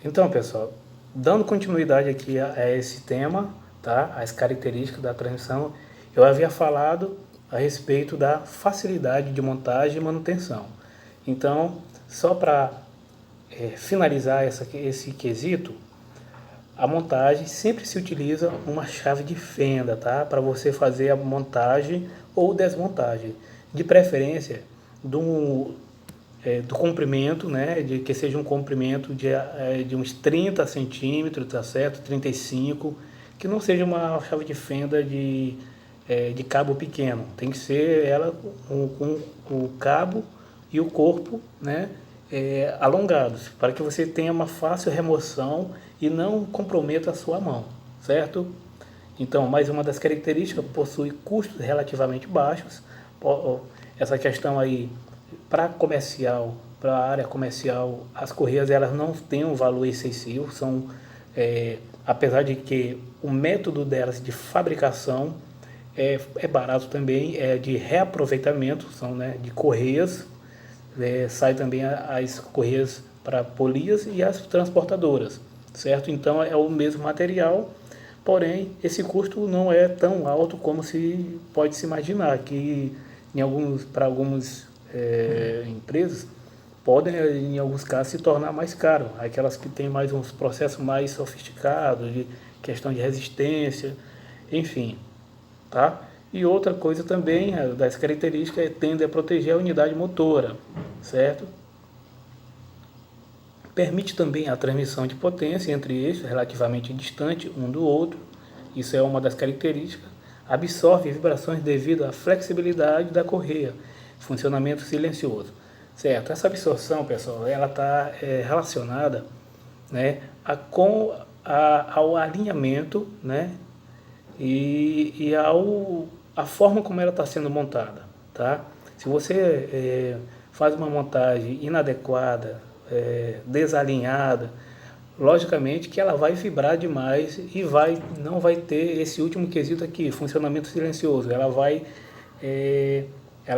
Então, pessoal, dando continuidade aqui a esse tema, tá? As características da transmissão, eu havia falado a respeito da facilidade de montagem e manutenção. Então, só para finalizar esse quesito, a montagem sempre se utiliza uma chave de fenda, tá? Para você fazer a montagem ou desmontagem. De preferência, do, do comprimento, né? De que seja um comprimento de uns 30 centímetros, tá certo? 35, que não seja uma chave de fenda de cabo pequeno. Tem que ser ela com o cabo e o corpo, né? Alongados, para que você tenha uma fácil remoção e não comprometa a sua mão, certo? Então, mais uma das características, possui custos relativamente baixos. Essa questão aí, para comercial, para a área comercial, as correias elas não têm um valor excessivo, são, apesar de que o método delas de fabricação é barato também, é de reaproveitamento, são, né, de correias, sai também as correias para polias e as transportadoras, certo? Então é o mesmo material, porém esse custo não é tão alto como se pode se imaginar, que para algumas empresas podem em alguns casos se tornar mais caro, aquelas que têm mais uns processos mais sofisticados de questão de resistência, enfim, tá? E outra coisa também das características tende a proteger a unidade motora, certo? Permite também a transmissão de potência entre eixos relativamente distantes um do outro, isso é uma das características. Absorve vibrações devido à flexibilidade da correia, funcionamento silencioso, certo? Essa absorção, pessoal, ela está relacionada, né, ao alinhamento, né, e a forma como ela está sendo montada, tá? Se você faz uma montagem inadequada, desalinhada, logicamente que ela vai vibrar demais e não vai ter esse último quesito aqui, funcionamento silencioso. Ela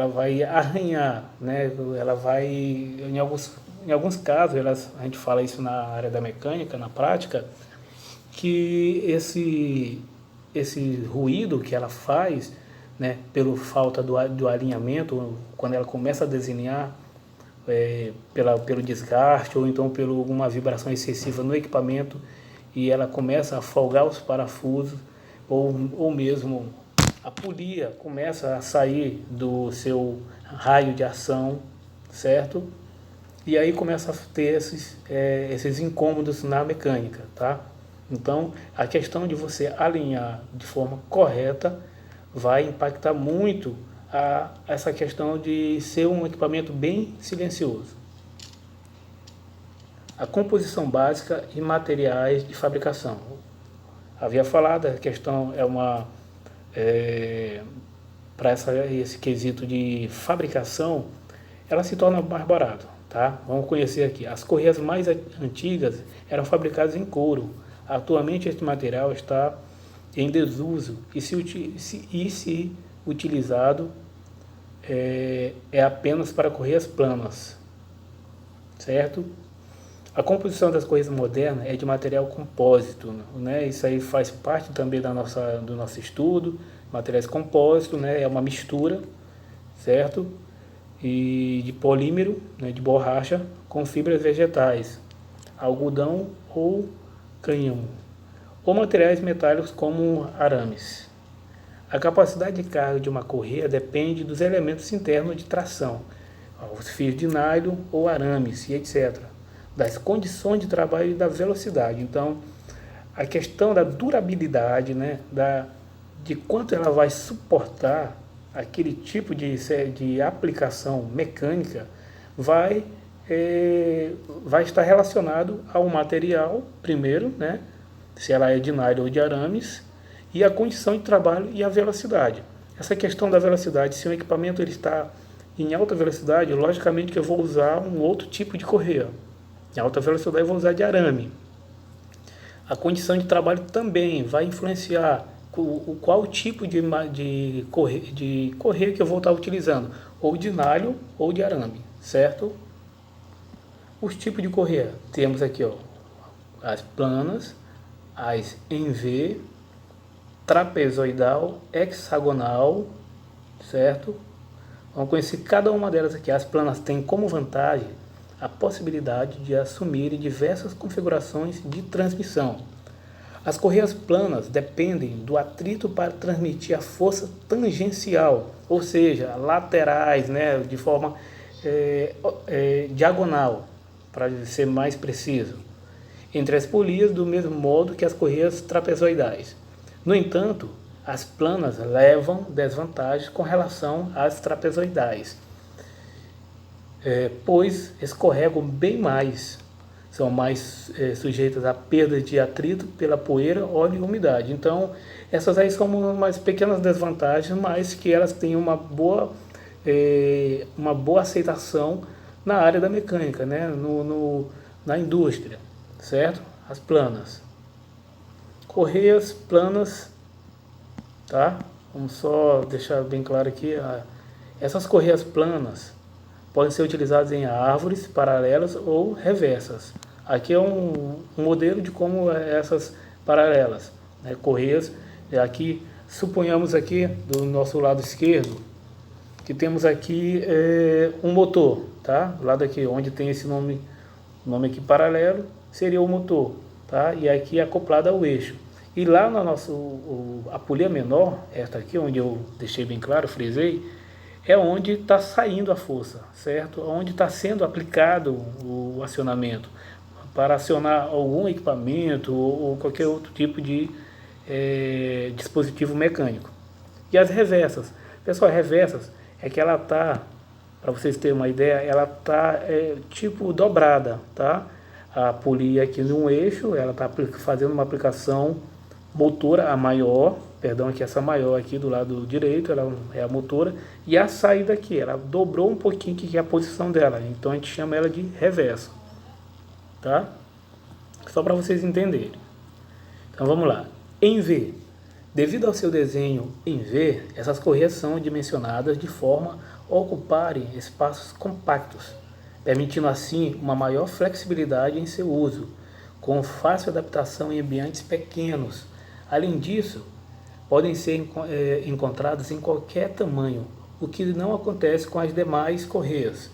vai arranhar, né? Ela vai, em alguns casos, a gente fala isso na área da mecânica, na prática, que esse ruído que ela faz, né, pela falta do alinhamento, quando ela começa a desenhar, pelo desgaste ou então por alguma vibração excessiva no equipamento e ela começa a folgar os parafusos ou mesmo a polia começa a sair do seu raio de ação, certo? E aí começa a ter esses incômodos na mecânica, tá? Então, a questão de você alinhar de forma correta vai impactar muito essa questão de ser um equipamento bem silencioso. A composição básica e materiais de fabricação. Havia falado, a questão para esse quesito de fabricação, ela se torna mais barata, tá? Vamos conhecer aqui. As correias mais antigas eram fabricadas em couro. Atualmente este material está em desuso e se utilizado apenas para correias planas, certo? A composição das correias modernas é de material compósito, né? Isso aí faz parte também do nosso estudo. Materiais compósitos, né? É uma mistura, certo? E de polímero, né? De borracha com fibras vegetais, algodão ou cânhamo, ou materiais metálicos como arames. A capacidade de carga de uma correia depende dos elementos internos de tração, os fios de nylon ou arames e etc., das condições de trabalho e da velocidade. Então, a questão da durabilidade, né, de quanto ela vai suportar aquele tipo de aplicação mecânica, vai estar relacionado ao material, primeiro, né, se ela é de nylon ou de arames, e a condição de trabalho e a velocidade. Essa questão da velocidade, se o equipamento ele está em alta velocidade, logicamente que eu vou usar um outro tipo de correia. Em alta velocidade eu vou usar de arame. A condição de trabalho também vai influenciar qual tipo de correia que eu vou estar utilizando, ou de nylon ou de arame, certo? Os tipos de correia, temos aqui, ó, as planas, as em V, trapezoidal, hexagonal, certo? Vamos conhecer cada uma delas aqui. As planas têm como vantagem a possibilidade de assumirem diversas configurações de transmissão. As correias planas dependem do atrito para transmitir a força tangencial, ou seja, laterais, né, de forma diagonal, para ser mais preciso, entre as polias, do mesmo modo que as correias trapezoidais. No entanto, as planas levam desvantagens com relação às trapezoidais, pois escorregam bem mais, são mais sujeitas a perda de atrito pela poeira, óleo e umidade. Então, essas aí são umas pequenas desvantagens, mas que elas têm uma boa aceitação na área da mecânica, né? Na indústria, certo? As planas. Correias planas, tá? Vamos só deixar bem claro aqui, essas correias planas podem ser utilizadas em árvores paralelas ou reversas. Aqui é um modelo de como essas paralelas, né? Correias, aqui, suponhamos aqui do nosso lado esquerdo, que temos aqui um motor, tá? Do lado aqui, onde tem esse nome aqui paralelo, seria o motor, tá? E aqui acoplado ao eixo. E lá no a polia menor, esta aqui, onde eu deixei bem claro, frisei, é onde está saindo a força, certo? Onde está sendo aplicado o acionamento, para acionar algum equipamento ou qualquer outro tipo de dispositivo mecânico. E as reversas, pessoal, reversas é que ela está, para vocês terem uma ideia, ela está tipo dobrada, tá? A polia aqui num eixo, ela está fazendo uma aplicação motora, a maior, perdão, aqui essa maior aqui do lado direito, ela é a motora, e a saída aqui, ela dobrou um pouquinho, que é a posição dela, então a gente chama ela de reverso, tá? Só para vocês entenderem. Então vamos lá. Em V, devido ao seu desenho em V, essas correias são dimensionadas de forma a ocuparem espaços compactos, permitindo assim uma maior flexibilidade em seu uso, com fácil adaptação em ambientes pequenos. Além disso, podem ser encontradas em qualquer tamanho, o que não acontece com as demais correias.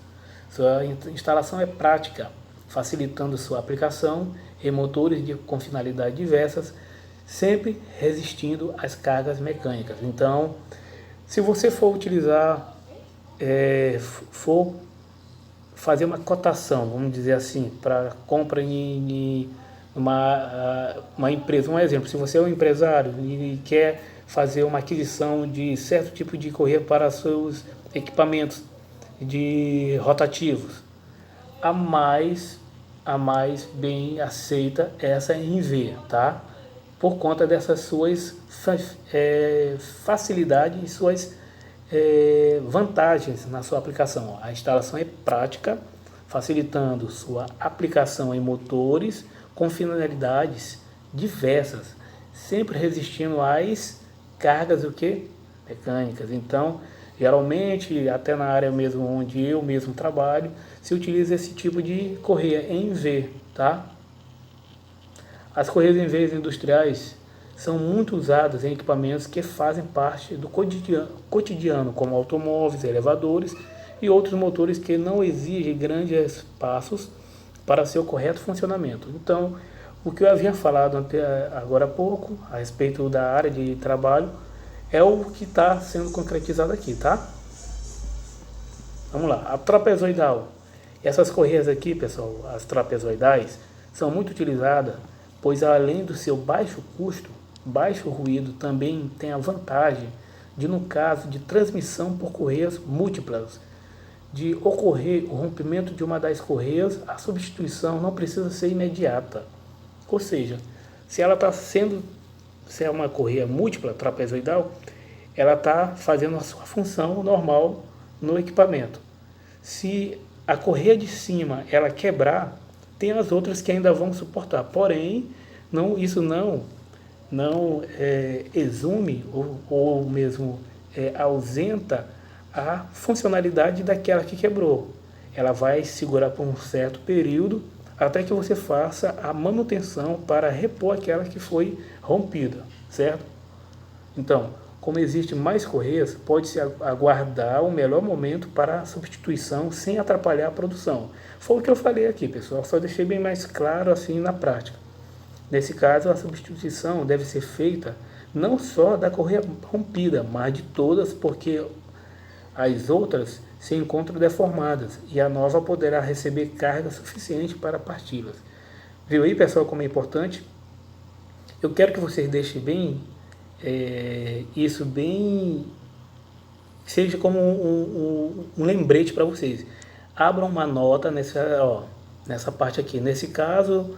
Sua instalação é prática, facilitando sua aplicação em motores com finalidades diversas, sempre resistindo às cargas mecânicas. Então, se você for utilizar, for fazer uma cotação, vamos dizer assim, para compra em uma empresa, um exemplo, se você é um empresário e quer fazer uma aquisição de certo tipo de correia para seus equipamentos de rotativos, a mais bem aceita essa em V, tá? Por conta dessas suas facilidades e suas vantagens na sua aplicação. A instalação é prática, facilitando sua aplicação em motores com finalidades diversas, sempre resistindo às cargas mecânicas. Então, geralmente, até na área mesmo onde eu mesmo trabalho, se utiliza esse tipo de correia em V, tá? As correias em V industriais são muito usadas em equipamentos que fazem parte do cotidiano, como automóveis, elevadores e outros motores que não exigem grandes espaços para seu correto funcionamento. Então, o que eu havia falado até agora há pouco, a respeito da área de trabalho, é o que está sendo concretizado aqui, tá? Vamos lá, a trapezoidal. Essas correias aqui, pessoal, as trapezoidais, são muito utilizadas, pois além do seu baixo custo, baixo ruído, também tem a vantagem de, no caso de transmissão por correias múltiplas, de ocorrer o rompimento de uma das correias, a substituição não precisa ser imediata. Ou seja, se é uma correia múltipla, trapezoidal, ela está fazendo a sua função normal no equipamento. Se a correia de cima ela quebrar, tem as outras que ainda vão suportar. Porém, isso não exume ou mesmo ausenta a funcionalidade daquela que quebrou. Ela vai segurar por um certo período até que você faça a manutenção para repor aquela que foi rompida, certo? Então, como existe mais correias, pode-se aguardar o melhor momento para a substituição sem atrapalhar a produção. Foi o que eu falei aqui, pessoal, só deixei bem mais claro assim na prática. Nesse caso, a substituição deve ser feita não só da correia rompida, mas de todas, porque as outras se encontram deformadas e a nova poderá receber carga suficiente para parti-las. Viu aí, pessoal, como é importante? Eu quero que vocês deixem bem isso bem, seja como um lembrete para vocês. Abram uma nota nessa parte aqui. Nesse caso,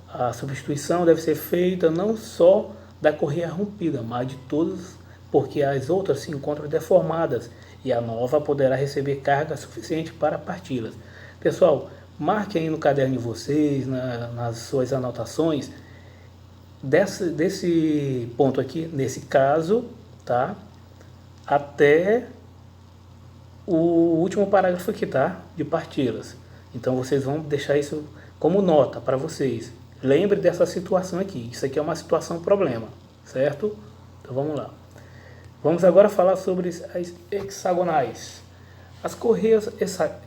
a substituição deve ser feita não só da correia rompida, mas de todas, porque as outras se encontram deformadas e a nova poderá receber carga suficiente para parti-las. Pessoal, marque aí no caderno de vocês, nas suas anotações, desse ponto aqui, nesse caso, tá? Até o último parágrafo aqui, tá? De parti-las. Então vocês vão deixar isso como nota para vocês. Lembre dessa situação aqui. Isso aqui é uma situação problema, certo? Então vamos lá. Vamos agora falar sobre as hexagonais. As correias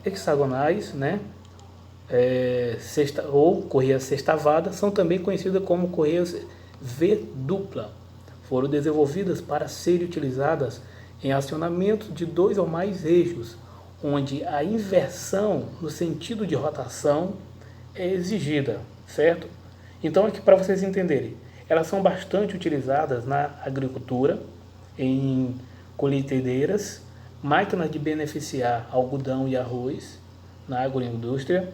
hexagonais, né? Ou correia sextavada, são também conhecidas como correias V-dupla. Foram desenvolvidas para serem utilizadas em acionamento de 2 ou mais eixos, onde a inversão no sentido de rotação é exigida, certo? Então aqui para vocês entenderem, elas são bastante utilizadas na agricultura, em colheitadeiras, máquinas de beneficiar algodão e arroz, na agroindústria,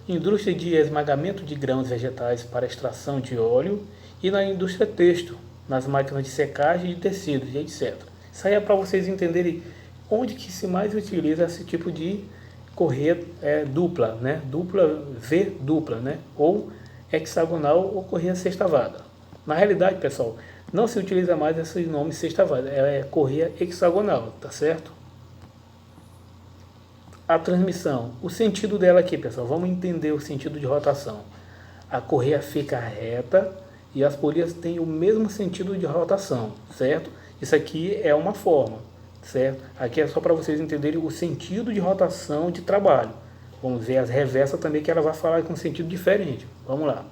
indústria de esmagamento de grãos vegetais para extração de óleo e na indústria têxtil, nas máquinas de secagem de tecidos e etc. Isso aí é para vocês entenderem onde que se mais utiliza esse tipo de correia dupla, né? Dupla, V dupla, né? Ou hexagonal ou correia sextavada. Na realidade, pessoal, não se utiliza mais esse nome sextavada, é correia hexagonal, tá certo? A transmissão, o sentido dela aqui, pessoal, vamos entender o sentido de rotação. A correia fica reta e as polias têm o mesmo sentido de rotação, certo? Isso aqui é uma forma, certo? Aqui é só para vocês entenderem o sentido de rotação de trabalho. Vamos ver as reversas também, que ela vai falar com sentido diferente. Vamos lá.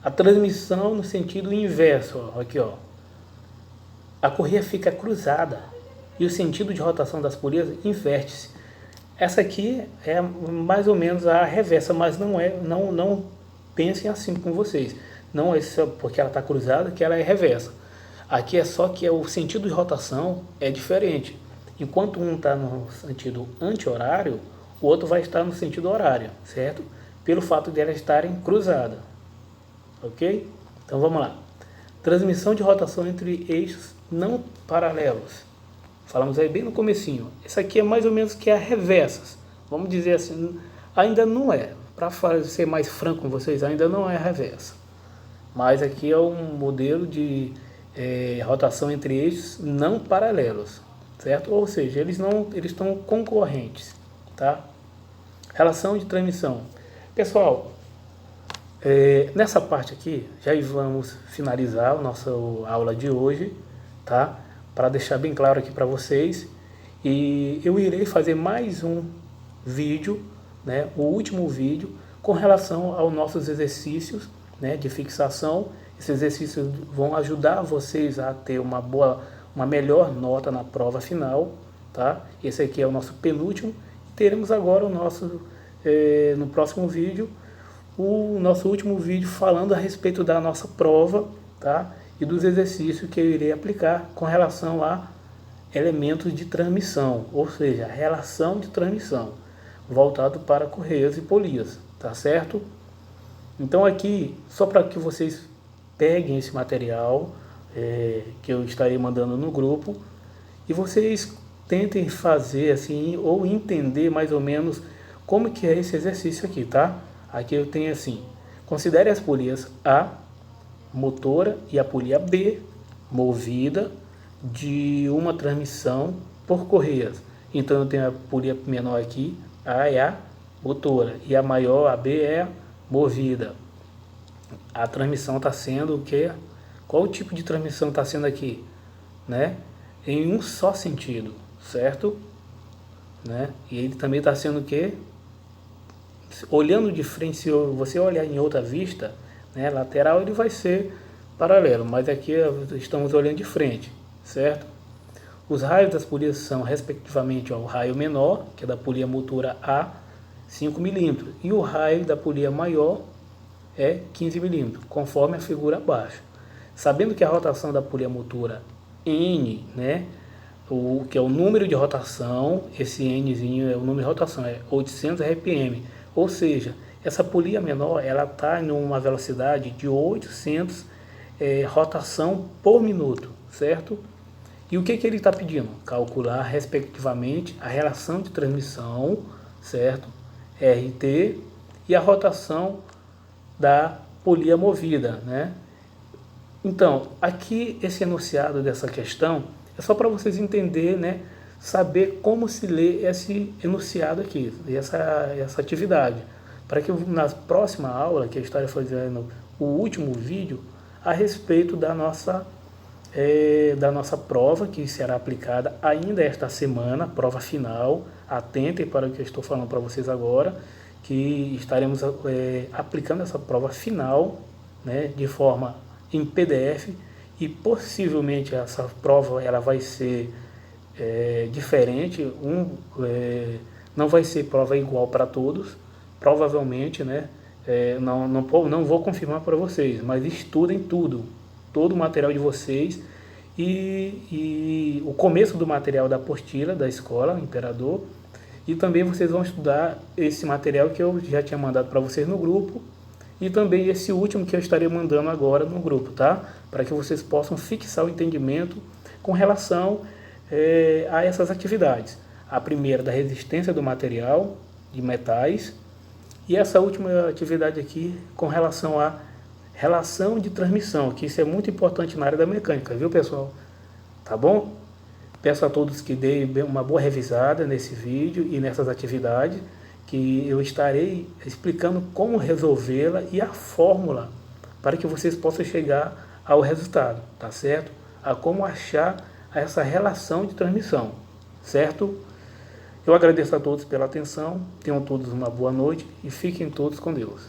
A transmissão no sentido inverso, ó, aqui, ó. A correia fica cruzada e o sentido de rotação das polias inverte-se. Essa aqui é mais ou menos a reversa, mas não pensem assim com vocês. Não é só porque ela está cruzada que ela é reversa. Aqui é só que o sentido de rotação é diferente. Enquanto um está no sentido anti-horário, o outro vai estar no sentido horário, certo? Pelo fato de elas estarem cruzadas. Ok? Então vamos lá. Transmissão de rotação entre eixos não paralelos. Falamos aí bem no comecinho. Essa aqui é mais ou menos que a reversas. Vamos dizer assim, ainda não é. Para ser mais franco com vocês, ainda não é a reversa. Mas aqui é um modelo de rotação entre eixos não paralelos, certo? Ou seja, eles estão concorrentes, tá? Relação de transmissão. Pessoal, nessa parte aqui, já vamos finalizar a nossa aula de hoje, tá? Para deixar bem claro aqui para vocês. E eu irei fazer mais um vídeo, né? O último vídeo, com relação aos nossos exercícios, né, de fixação. Esses exercícios vão ajudar vocês a ter uma melhor nota na prova final, tá? Esse aqui é o nosso penúltimo. Teremos agora no próximo vídeo, o nosso último vídeo falando a respeito da nossa prova, tá? E dos exercícios que eu irei aplicar com relação a elementos de transmissão, ou seja, relação de transmissão, voltado para correias e polias, tá certo? Então aqui, só para que vocês peguem esse material que eu estarei mandando no grupo e vocês tentem fazer assim, ou entender mais ou menos como que é esse exercício aqui, tá? Aqui eu tenho assim, considere as polias A, motora, e a polia B, movida de uma transmissão por correias. Então eu tenho a polia menor aqui, A é a motora, e a maior, a B, é movida. A transmissão está sendo o quê? Qual o tipo de transmissão está sendo aqui? Né? Em um só sentido, certo? Né? E ele também está sendo o quê? Olhando de frente, se você olhar em outra vista, né, lateral, ele vai ser paralelo, mas aqui estamos olhando de frente, certo? Os raios das polias são, respectivamente, o raio menor, que é da polia motora A, 5 mm, e o raio da polia maior é 15 mm, conforme a figura abaixo. Sabendo que a rotação da polia motora N, né, que é o número de rotação, esse Nzinho é o número de rotação, é 800 RPM, ou seja, essa polia menor ela está em uma velocidade de 800 rotação por minuto, certo? E o que ele está pedindo? Calcular respectivamente a relação de transmissão, certo? RT e a rotação da polia movida, né? Então, aqui esse enunciado dessa questão é só para vocês entenderem, né? Saber como se lê esse enunciado aqui, essa atividade. Para que na próxima aula, que eu estarei fazendo o último vídeo, a respeito da nossa prova, que será aplicada ainda esta semana, prova final. Atentem para o que eu estou falando para vocês agora, que estaremos aplicando essa prova final, né, de forma em PDF, e possivelmente essa prova ela vai ser diferente, não vai ser prova igual para todos, provavelmente, né? Não vou confirmar para vocês, mas estudem tudo, todo o material de vocês e o começo do material da apostila da escola Imperador, e também vocês vão estudar esse material que eu já tinha mandado para vocês no grupo, e também esse último que eu estarei mandando agora no grupo, tá? Para que vocês possam fixar o entendimento com relação a essas atividades. A primeira da resistência do material de metais, e essa última atividade aqui com relação à relação de transmissão, que isso é muito importante na área da mecânica, viu, pessoal? Tá bom? Peço a todos que deem uma boa revisada nesse vídeo e nessas atividades, que eu estarei explicando como resolvê-la e a fórmula para que vocês possam chegar ao resultado, tá certo? A como achar essa relação de transmissão, certo? Eu agradeço a todos pela atenção, tenham todos uma boa noite e fiquem todos com Deus.